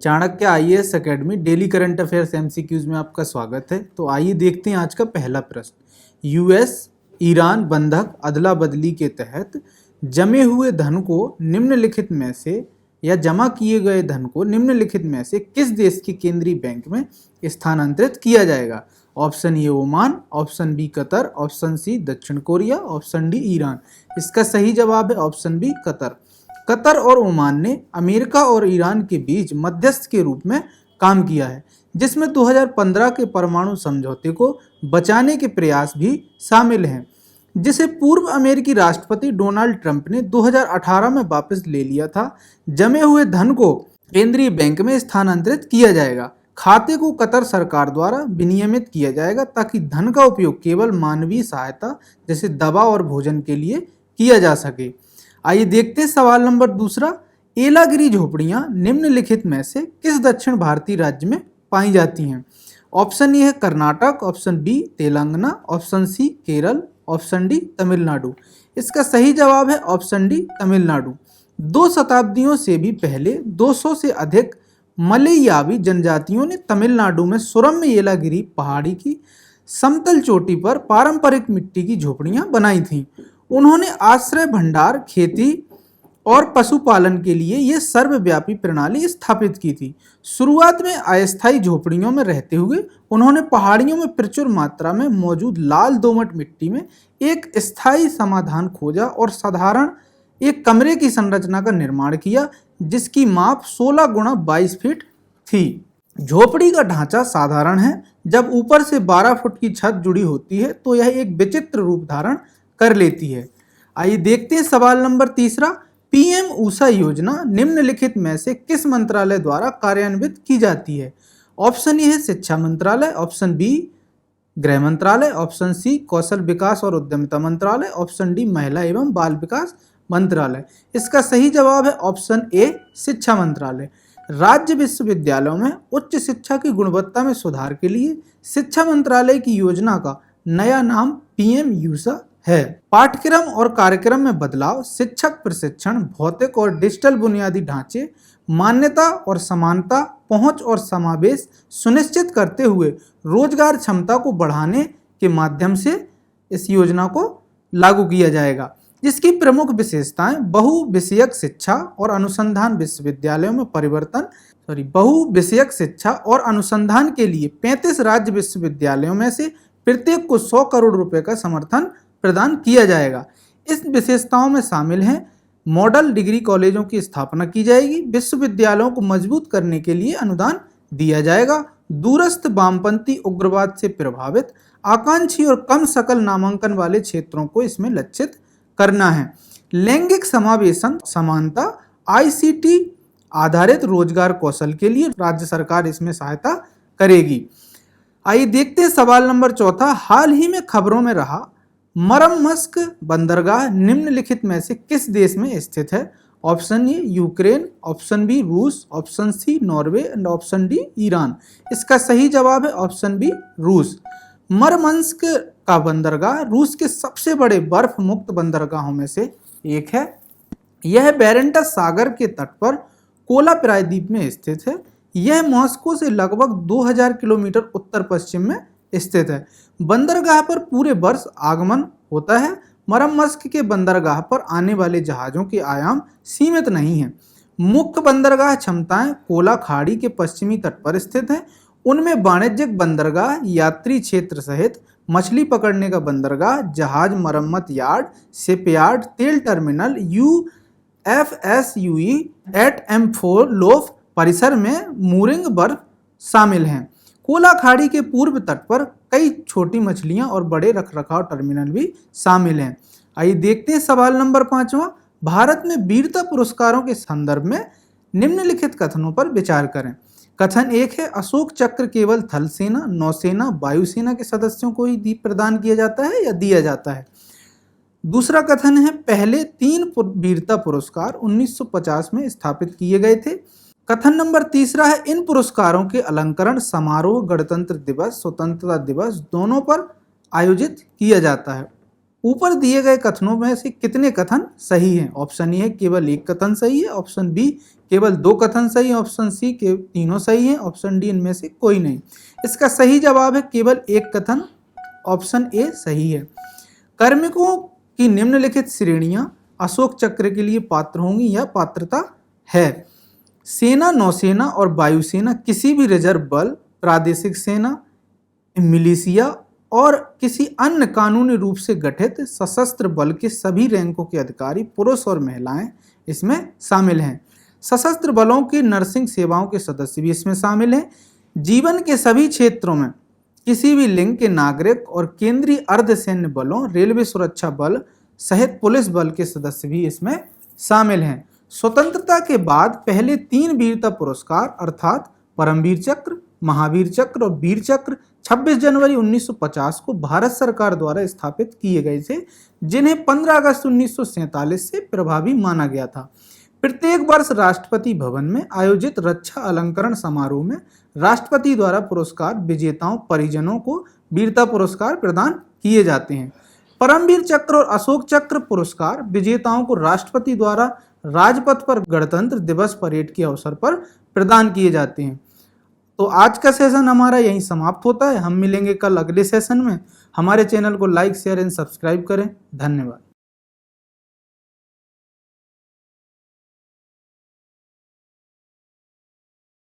Chanakya IAS academy daily current affairs MCQs में आपका स्वागत है। तो आइए देखते हैं आज का पहला प्रश्न। यूएस ईरान बंधक अदला बदली के तहत जमे हुए धन को निम्नलिखित में से या जमा किए गए धन को निम्नलिखित में से किस देश के केंद्रीय बैंक में स्थानांतरित किया जाएगा? Option A Oman, option B Qatar, option C दक्षिण कोरिया, ऑप्शन डी ईरान। इसका सही जवाब है ऑप्शन बी कतर। कतर और ओमान ने अमेरिका और ईरान के बीच मध्यस्थ के रूप में काम किया है, जिसमें 2015 के परमाणु समझौते को बचाने के प्रयास भी शामिल हैं, जिसे पूर्व अमेरिकी राष्ट्रपति डोनाल्ड ट्रंप ने 2018 में वापस ले लिया था। जमे हुए धन को केंद्रीय बैंक में स्थानांतरित किया जाएगा। खाते को कतर सरकार द्वारा विनियमित किया जाएगा ताकि धन का उपयोग केवल मानवीय सहायता जैसे दवा और भोजन के लिए किया जा सके। आइए देखते हैं सवाल नंबर दूसरा। येलागिरी झोपड़ियां निम्नलिखित में से किस दक्षिण भारतीय राज्य में पाई जाती हैं? ऑप्शन ए है Karnataka, option B Telangana, option C Kerala, option D Tamil Nadu. इसका सही जवाब है ऑप्शन डी तमिलनाडु। 2 शताब्दियों से भी पहले 200 से अधिक मलयावी जनजातियों ने तमिलनाडु में सुरम्य येलागिरी पहाड़ी की समतल चोटी पर पारंपरिक मिट्टी की झोपड़ियां बनाई थीं। उन्होंने आश्रय भंडार, खेती और पशुपालन के लिए यह सर्वव्यापी प्रणाली स्थापित की थी। शुरुआत में अस्थायी झोपड़ियों में रहते हुए उन्होंने पहाड़ियों में प्रचुर मात्रा में मौजूद लाल दोमट मिट्टी में एक स्थायी समाधान खोजा और साधारण एक कमरे की संरचना का निर्माण किया, जिसकी माप 16 गुणा 22 फीट थी। झोपड़ी का ढांचा साधारण है। जब ऊपर से 12 फुट की छत जुड़ी होती है तो यह एक विचित्र रूप धारण कर लेती है। आइए देखते हैं सवाल नंबर तीसरा। पीएम ऊषा योजना निम्नलिखित में से किस मंत्रालय द्वारा कार्यान्वित की जाती है? ऑप्शन ए है शिक्षा मंत्रालय, ऑप्शन बी गृह मंत्रालय, ऑप्शन सी कौशल विकास और उद्यमिता मंत्रालय, ऑप्शन डी महिला एवं बाल विकास मंत्रालय। इसका सही जवाब है ऑप्शन ए शिक्षा मंत्रालय। राज्य विश्वविद्यालयों में उच्च शिक्षा की गुणवत्ता में सुधार के लिए शिक्षा मंत्रालय की योजना का नया नाम पीएम यूषा है। पाठ्यक्रम और कार्यक्रम में बदलाव, शिक्षक प्रशिक्षण, भौतिक और डिजिटल बुनियादी ढांचे, मान्यता और समानता, पहुंच और समावेश सुनिश्चित करते हुए रोजगार क्षमता को बढ़ाने के माध्यम से इस योजना को लागू किया जाएगा, जिसकी प्रमुख विशेषताएं बहुविषयक शिक्षा और अनुसंधान विश्वविद्यालयों में परिवर्तन बहुविषयक शिक्षा और अनुसंधान के लिए 35 राज्य विश्वविद्यालयों में से प्रत्येक को 100 करोड़ रुपए का समर्थन प्रदान किया जाएगा। इस विशेषताओं में शामिल हैं मॉडल डिग्री कॉलेजों की स्थापना की जाएगी, विश्वविद्यालयों को मजबूत करने के लिए अनुदान दिया जाएगा, दूरस्थ वामपंथी उग्रवाद से प्रभावित आकांक्षी और कम सकल नामांकन वाले क्षेत्रों को इसमें लक्षित करना है, लैंगिक समावेशन, समानता, आईसीटी आधारित रोजगार कौशल के लिए राज्य सरकार इसमें सहायता करेगी। आइए देखते हैं सवाल नंबर चौथा। हाल ही में खबरों में रहा मरमस्क बंदरगाह निम्नलिखित में से किस देश में स्थित है? Option A Ukraine, option B रूस, option C Norway and option D Iran. इसका सही जवाब है ऑप्शन बी रूस। मरमस्क का बंदरगाह रूस के सबसे बड़े बर्फ मुक्त बंदरगाहों में से एक है। यह बेरेंटस सागर के तट पर कोला प्रायद्वीप में स्थित है। यह मॉस्को से लगभग 2000 किलोमीटर उत्तर पश्चिम में स्थित है। बंदरगाह पर पूरे वर्ष आगमन होता है। मरमस्क के बंदरगाह पर आने वाले जहाजों के आयाम सीमित नहीं हैं। मुख्य बंदरगाह क्षमताएं कोला खाड़ी के पश्चिमी तट पर स्थित हैं। उनमें वाणिज्यिक बंदरगाह, यात्री क्षेत्र सहित मछली पकड़ने का बंदरगाह, जहाज मरम्मत यार्ड, शिपयार्ड, तेल टर्मिनल, UFSUE एट M4 लोफ परिसर में मूरिंग बर्फ शामिल हैं। कोला खाड़ी के पूर्व तट पर कई छोटी मछलियां और बड़े रखरखाव टर्मिनल भी शामिल हैं। आइए देखते हैं सवाल नंबर 5वां। भारत में वीरता पुरस्कारों के संदर्भ में निम्नलिखित कथनों पर विचार करें। कथन 1 है अशोक चक्र केवल थल सेना, नौसेना, वायुसेना के सदस्यों को ही प्रदान किया जाता है या दिया जाता है। दूसरा कथन है पहले 3 वीरता पुरस्कार 1950 में स्थापित किए गए थे। कथन नंबर 3 है इन पुरस्कारों के अलंकरण समारोह गणतंत्र दिवस, स्वतंत्रता दिवस दोनों पर आयोजित किया जाता है। ऊपर दिए गए कथनों में से कितने कथन सही हैं? ऑप्शन ए है केवल एक कथन सही है, ऑप्शन बी केवल दो कथन सही है, ऑप्शन सी के तीनों सही हैं, ऑप्शन डी इनमें से कोई नहीं। इसका सही जवाब है केवल एक कथन, ऑप्शन ए सही है। कार्मिकों की निम्नलिखित श्रेणियां अशोक चक्र के लिए पात्र होंगी या पात्रता है। सेना, नौसेना और वायुसेना किसी भी रिजर्व बल, प्रादेशिक सेना, मिलिशिया और किसी अन्य कानूनी रूप से गठित सशस्त्र बल के सभी रैंकों के अधिकारी पुरुष और महिलाएं इसमें शामिल हैं। सशस्त्र बलों की नर्सिंग सेवाओं के सदस्य भी इसमें शामिल हैं। जीवन के सभी क्षेत्रों में किसी भी लिंग के नागरिक और केंद्रीय अर्धसैन्य बलों, रेलवे सुरक्षा बल सहित पुलिस बल के सदस्य भी इसमें शामिल हैं। स्वतंत्रता के बाद पहले 3 वीरता पुरस्कार अर्थात परमवीर चक्र, महावीर चक्र और वीर चक्र 26 जनवरी 1950 को भारत सरकार द्वारा स्थापित किए गए थे, जिन्हें 15 अगस्त 1947 से प्रभावी माना गया था। प्रत्येक वर्ष राष्ट्रपति भवन में आयोजित रक्षा अलंकरण समारोह में राष्ट्रपति द्वारा पुरस्कार विजेताओं परिजनों को वीरता पुरस्कार प्रदान किए जाते हैं। परमवीर चक्र और अशोक चक्र पुरस्कार विजेताओं को राष्ट्रपति द्वारा राजपथ पर गणतंत्र दिवस परेड के अवसर पर प्रदान किए जाते हैं। तो आज का सेशन हमारा यहीं समाप्त होता है। हम मिलेंगे कल अगले सेशन में। हमारे चैनल को लाइक, शेयर एंड सब्सक्राइब करें। धन्यवाद।